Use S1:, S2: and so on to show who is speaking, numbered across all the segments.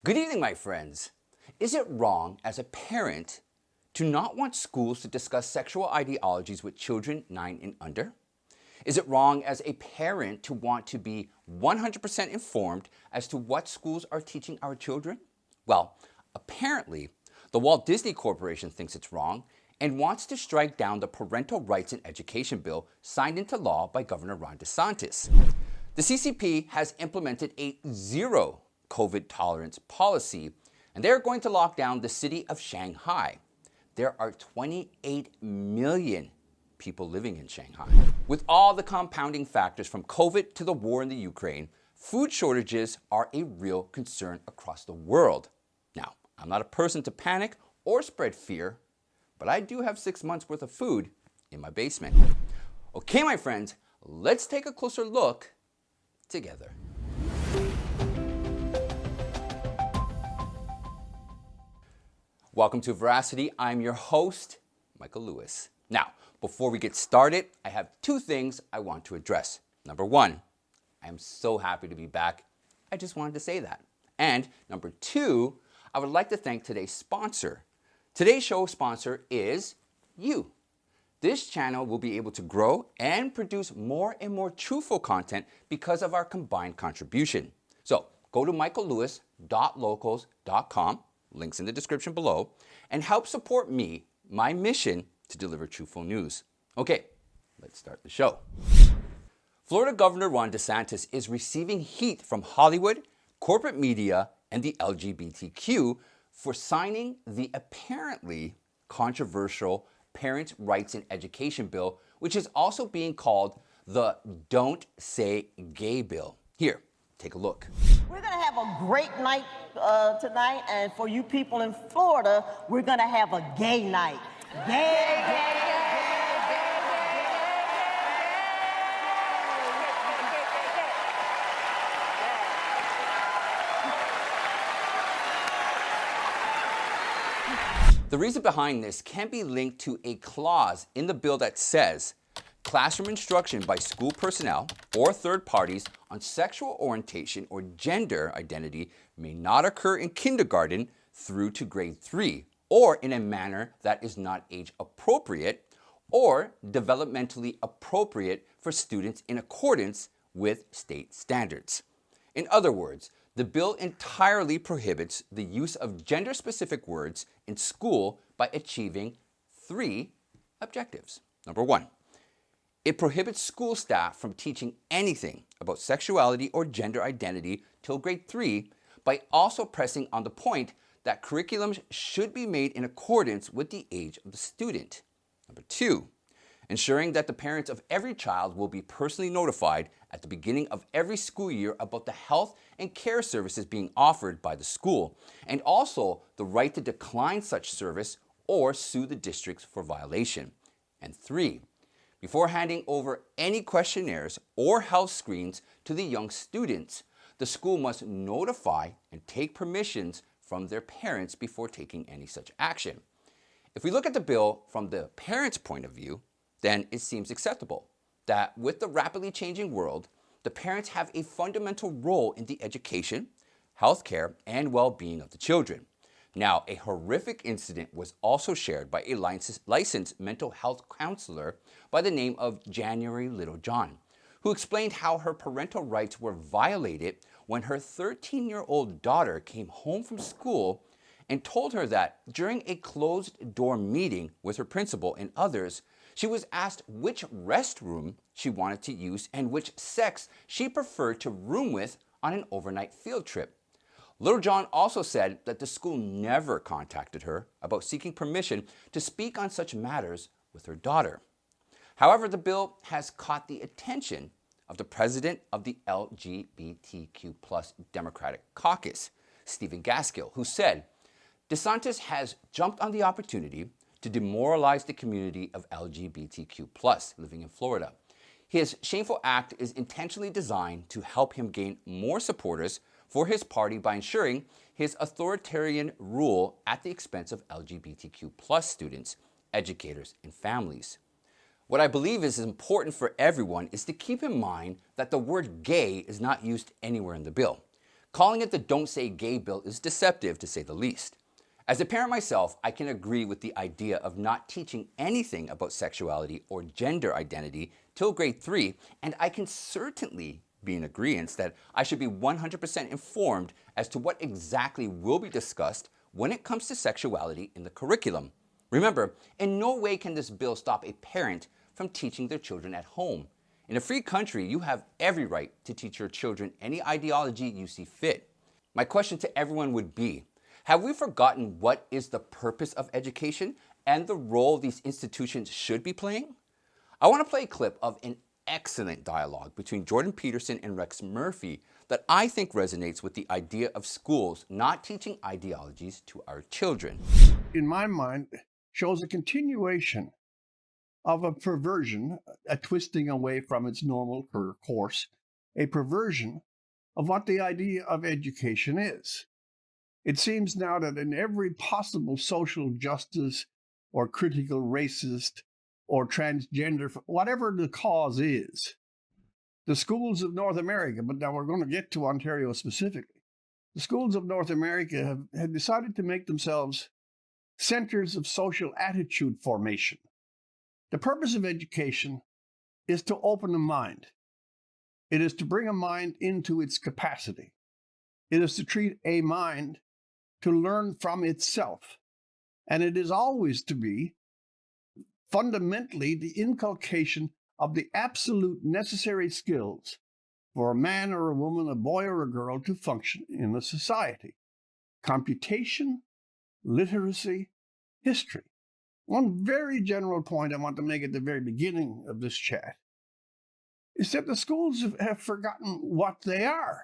S1: Good evening, my friends. Is it wrong as a parent to not want schools to discuss sexual ideologies with children 9 and under? Is it wrong as a parent to want to be 100% informed as to what schools are teaching our children? Well, apparently, the Walt Disney Corporation thinks it's wrong and wants to strike down the Parental Rights in Education bill signed into law by Governor Ron DeSantis. The CCP has implemented a zero COVID tolerance policy, and they're going to lock down the city of Shanghai. There are 28 million people living in Shanghai. With all the compounding factors from COVID to the war in the Ukraine, food shortages are a real concern across the world. Now, I'm not a person to panic or spread fear, but I do have 6 months worth of food in my basement. Okay, my friends, let's take a closer look together. Welcome to Veracity. I'm your host, Michael Lewis. Now, before we get started, I have 2 things I want to address. Number 1, I'm so happy to be back. I just wanted to say that. And number 2, I would like to thank today's sponsor. Today's show sponsor is you. This channel will be able to grow and produce more and more truthful content because of our combined contribution. So go to michaellewis.locals.com, links in the description below, and help support me, my mission to deliver truthful news. Okay, let's start the show. Florida Governor Ron DeSantis is receiving heat from Hollywood, corporate media, and the LGBTQ for signing the apparently controversial Parental Rights in Education bill, which is also being called the Don't Say Gay bill. Here, take a look.
S2: We're going to have a great night tonight, and for you people in Florida, we're going to have a gay night. Gay.
S1: The reason behind this can be linked to a clause in the bill that says classroom instruction by school personnel or third parties on sexual orientation or gender identity may not occur in kindergarten through to grade 3 or in a manner that is not age appropriate or developmentally appropriate for students in accordance with state standards. In other words, the bill entirely prohibits the use of gender-specific words in school by achieving 3 objectives. Number 1, it prohibits school staff from teaching anything about sexuality or gender identity till grade 3 by also pressing on the point that curriculums should be made in accordance with the age of the student. Number 2, ensuring that the parents of every child will be personally notified at the beginning of every school year about the health and care services being offered by the school, and also the right to decline such service or sue the districts for violation. And 3, before handing over any questionnaires or health screens to the young students, the school must notify and take permissions from their parents before taking any such action. If we look at the bill from the parents' point of view, then it seems acceptable that with the rapidly changing world, the parents have a fundamental role in the education, healthcare, and well-being of the children. Now, a horrific incident was also shared by a licensed mental health counselor by the name of January Littlejohn, who explained how her parental rights were violated when her 13-year-old daughter came home from school and told her that during a closed-door meeting with her principal and others, she was asked which restroom she wanted to use and which sex she preferred to room with on an overnight field trip. Littlejohn also said that the school never contacted her about seeking permission to speak on such matters with her daughter. However, the bill has caught the attention of the president of the LGBTQ+ Democratic Caucus, Stephen Gaskill, who said, DeSantis has jumped on the opportunity to demoralize the community of LGBTQ+ living in Florida. His shameful act is intentionally designed to help him gain more supporters for his party by ensuring his authoritarian rule at the expense of LGBTQ+ students, educators, and families. What I believe is important for everyone is to keep in mind that the word gay is not used anywhere in the bill. Calling it the Don't Say Gay bill is deceptive, to say the least. As a parent myself, I can agree with the idea of not teaching anything about sexuality or gender identity till grade 3, and I can certainly be in agreement that I should be 100% informed as to what exactly will be discussed when it comes to sexuality in the curriculum. Remember, in no way can this bill stop a parent from teaching their children at home. In a free country, you have every right to teach your children any ideology you see fit. My question to everyone would be, have we forgotten what is the purpose of education and the role these institutions should be playing? I want to play a clip of an excellent dialogue between Jordan Peterson and Rex Murphy that I think resonates with the idea of schools not teaching ideologies to our children.
S3: In my mind, shows a continuation of a perversion, a twisting away from its normal course, a perversion of what the idea of education is. It seems now that in every possible social justice or critical racist or transgender, whatever the cause is, the schools of North America, but now we're going to get to Ontario specifically, the schools of North America have decided to make themselves centers of social attitude formation. The purpose of education is to open the mind. It is to bring a mind into its capacity. It is to treat a mind to learn from itself. And it is always to be fundamentally the inculcation of the absolute necessary skills for a man or a woman, a boy or a girl to function in a society. Computation, literacy, history. One very general point I want to make at the very beginning of this chat is that the schools have forgotten what they are.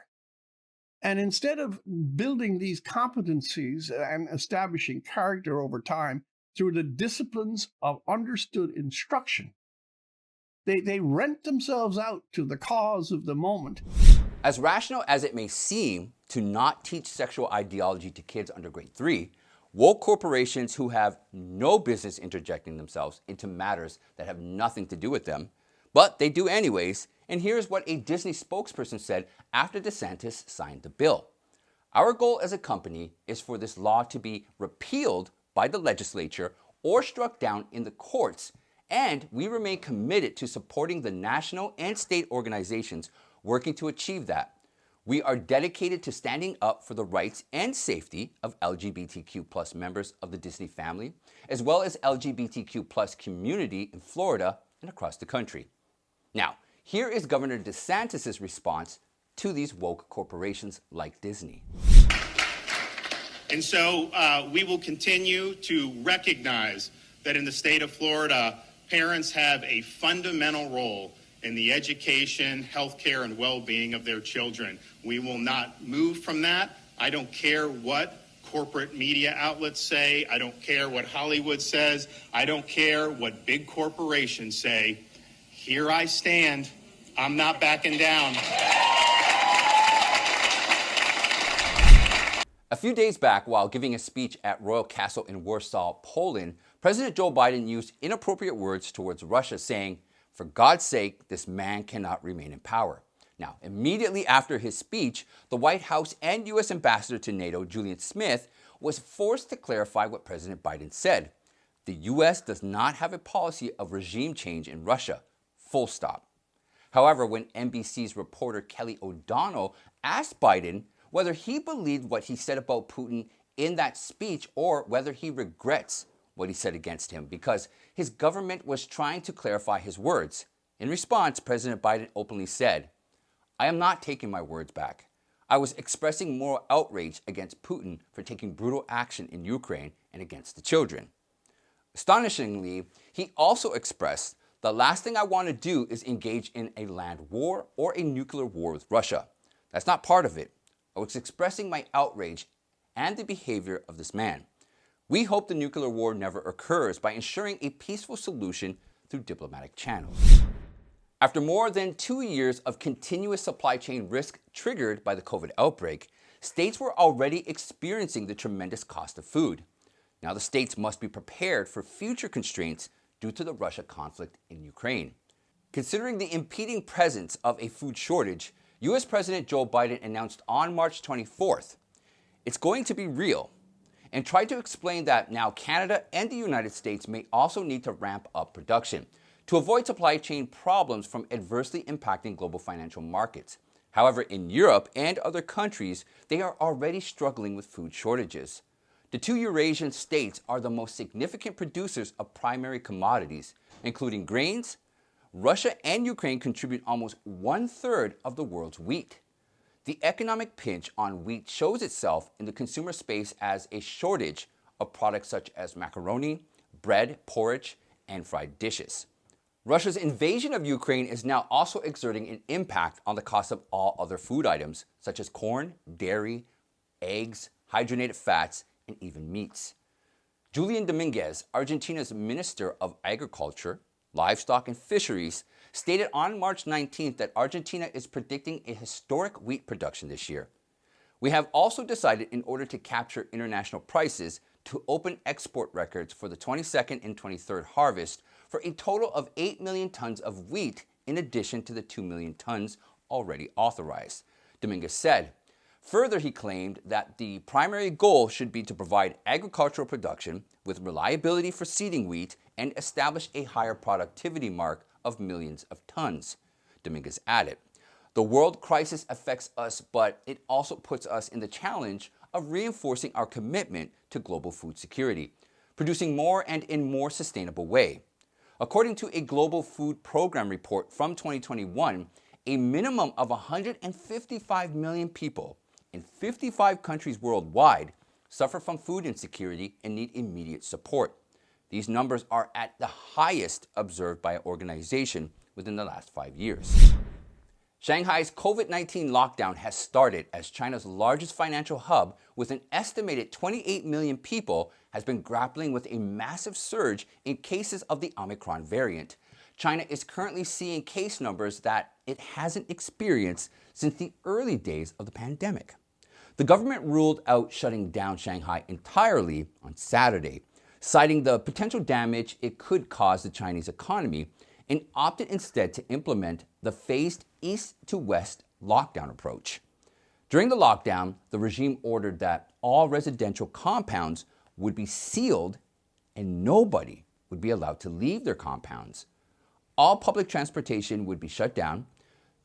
S3: And instead of building these competencies and establishing character over time through the disciplines of understood instruction, they rent themselves out to the cause of the moment.
S1: As rational as it may seem to not teach sexual ideology to kids under grade 3, woke corporations who have no business interjecting themselves into matters that have nothing to do with them, but they do anyways. And here's what a Disney spokesperson said after DeSantis signed the bill. Our goal as a company is for this law to be repealed by the legislature or struck down in the courts, and we remain committed to supporting the national and state organizations working to achieve that. We are dedicated to standing up for the rights and safety of LGBTQ plus members of the Disney family, as well as LGBTQ plus community in Florida and across the country. Now, here is Governor DeSantis' response to these woke corporations like Disney.
S4: And so we will continue to recognize that in the state of Florida, parents have a fundamental role in the education, healthcare, and well-being of their children. We will not move from that. I don't care what corporate media outlets say. I don't care what Hollywood says. I don't care what big corporations say. Here I stand. I'm not backing down.
S1: A few days back, while giving a speech at Royal Castle in Warsaw, Poland, President Joe Biden used inappropriate words towards Russia, saying, "For God's sake, this man cannot remain in power." Now, immediately after his speech, the White House and U.S. Ambassador to NATO, Julian Smith, was forced to clarify what President Biden said. The U.S. does not have a policy of regime change in Russia. Full stop. However, when NBC's reporter Kelly O'Donnell asked Biden whether he believed what he said about Putin in that speech or whether he regrets what he said against him because his government was trying to clarify his words, in response, President Biden openly said, "I am not taking my words back. I was expressing moral outrage against Putin for taking brutal action in Ukraine and against the children." Astonishingly, he also expressed, "The last thing I want to do is engage in a land war or a nuclear war with Russia. That's not part of it. I was expressing my outrage and the behavior of this man. We hope the nuclear war never occurs by ensuring a peaceful solution through diplomatic channels." After more than 2 years of continuous supply chain risk triggered by the COVID outbreak, states were already experiencing the tremendous cost of food. Now the states must be prepared for future constraints due to the Russia conflict in Ukraine. Considering the impeding presence of a food shortage, U.S. President Joe Biden announced on March 24th it's going to be real, and tried to explain that now Canada and the United States may also need to ramp up production to avoid supply chain problems from adversely impacting global financial markets. However, in Europe and other countries, they are already struggling with food shortages. The two Eurasian states are the most significant producers of primary commodities, including grains. Russia and Ukraine contribute almost 1/3 of the world's wheat. The economic pinch on wheat shows itself in the consumer space as a shortage of products such as macaroni, bread, porridge, and fried dishes. Russia's invasion of Ukraine is now also exerting an impact on the cost of all other food items, such as corn, dairy, eggs, hydrogenated fats, and even meats. Julian Dominguez, Argentina's Minister of Agriculture, Livestock and Fisheries, stated on March 19th that Argentina is predicting a historic wheat production this year. We have also decided, in order to capture international prices, to open export records for the 22nd and 23rd harvest for a total of 8 million tons of wheat in addition to the 2 million tons already authorized, Dominguez said. Further, he claimed that the primary goal should be to provide agricultural production with reliability for seeding wheat and establish a higher productivity mark of millions of tons. Dominguez added, "The world crisis affects us, but it also puts us in the challenge of reinforcing our commitment to global food security, producing more and in more sustainable way." According to a Global Food Program report from 2021, a minimum of 155 million people in 55 countries worldwide suffer from food insecurity and need immediate support. These numbers are at the highest observed by an organization within the last 5 years. Shanghai's COVID-19 lockdown has started as China's largest financial hub, with an estimated 28 million people, has been grappling with a massive surge in cases of the Omicron variant. China is currently seeing case numbers that it hasn't experienced since the early days of the pandemic. The government ruled out shutting down Shanghai entirely on Saturday, citing the potential damage it could cause the Chinese economy, and opted instead to implement the phased east to west lockdown approach. During the lockdown, the regime ordered that all residential compounds would be sealed and nobody would be allowed to leave their compounds. All public transportation would be shut down.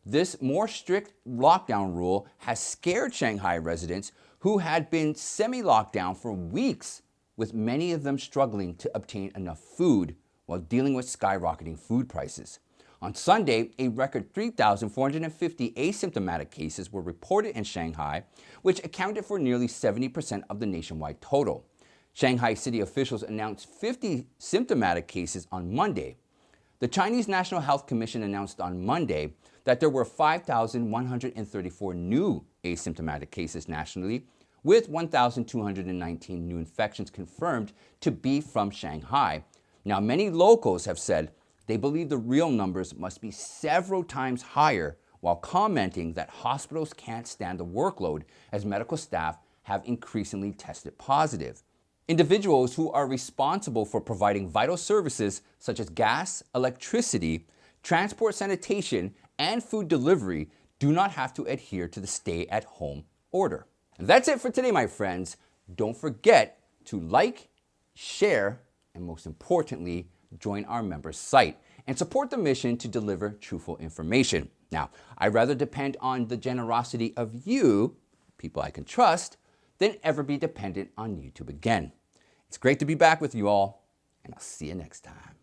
S1: This more strict lockdown rule has scared Shanghai residents who had been semi-locked down for weeks, with many of them struggling to obtain enough food while dealing with skyrocketing food prices. On Sunday, a record 3,450 asymptomatic cases were reported in Shanghai, which accounted for nearly 70% of the nationwide total. Shanghai city officials announced 50 symptomatic cases on Monday. The Chinese National Health Commission announced on Monday that there were 5,134 new asymptomatic cases nationally, with 1,219 new infections confirmed to be from Shanghai. Now, many locals have said they believe the real numbers must be several times higher, while commenting that hospitals can't stand the workload as medical staff have increasingly tested positive. Individuals who are responsible for providing vital services such as gas, electricity, transport, sanitation, and food delivery do not have to adhere to the stay-at-home order. And that's it for today, my friends. Don't forget to like, share, and most importantly, join our members site and support the mission to deliver truthful information. Now, I'd rather depend on the generosity of you, people I can trust, than ever be dependent on YouTube again. It's great to be back with you all, and I'll see you next time.